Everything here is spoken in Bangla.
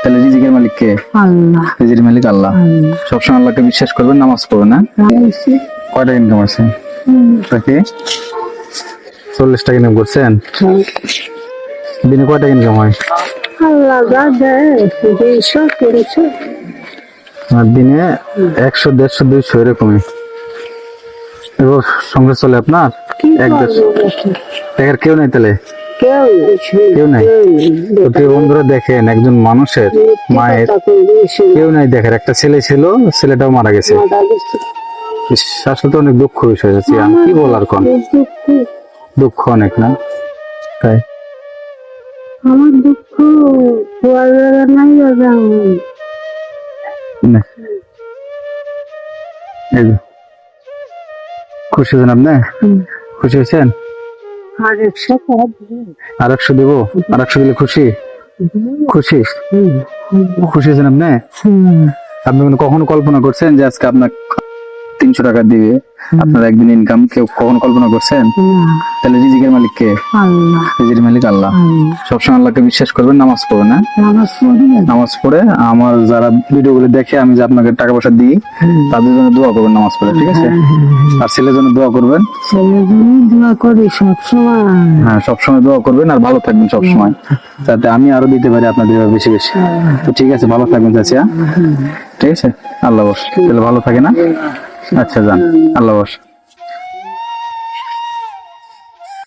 তাহলে রিজিকের মালিক কে? আল্লাহ। রিজিকের মালিক আল্লাহ। সবসময় আল্লাহকে বিশ্বাস করবেন, নামাজ পড়বেন। না কয়টা ইনকাম আছে? কি 40 টাকা ইনকাম করছেন? দিনে কয়টা ইনকাম হয়? আল্লাহ যা দেয় এইসব করেছে। আর দিনে 100, 150, 200 এরকমই সংসার চলে আপনার? কি 1-1.5 টাকার কেউ নাই তাহলে? কেউ নাই। তো প্রিয় বন্ধুরা দেখেন, একজন মানুষের মায়ের কেউ নাই দেখার, একটা ছেলে ছিল, ছেলেটাও মারা গেছে। আসলে তো অনেক দুঃখ বিষয় হচ্ছে, আমি কি বলার কোন দুঃখ অনেক না তাই। আমার দুঃখ নাই না। এই যে, খুশি হয়েছেন আপনি? খুশি হয়েছেন? আর 100 দিব? আর 100 দিলে খুশি? খুশি খুশি হয়েছেন আপনি? আপনি কখনো কল্পনা করছেন যে আজকে আপনার 300 টাকা দিবে আপনার একদিন ইনকাম? কেউ কখনো কল্পনা করছেন? তাহলে রিজিকের মালিক কে? আল্লাহ। রিজিকের মালিক আল্লাহ। সবসময় আল্লাহকে বিশ্বাস করবেন, নামাজ পড়বেন। না নামাজ পড়ে আমার যারা ভিডিও গুলো দেখে আমি যে আপনাকে টাকা পয়সা দিই, তাদের জন্য দোয়া করবেন নামাজ পড়ে, ঠিক আছে? আর ছেলের জন্য দোয়া করবেন। দোয়া করি সবসময়। হ্যাঁ, সবসময় দোয়া করবেন আর ভালো থাকবেন সবসময়, যাতে আমি আরো দিতে পারি আপনাদের বেশি বেশি। তো ঠিক আছে, ভালো থাকবেন চাচি। ঠিক আছে, আল্লাহ বস। তাহলে ভালো থাকে না? আচ্ছা যান, আল্লাহ বস।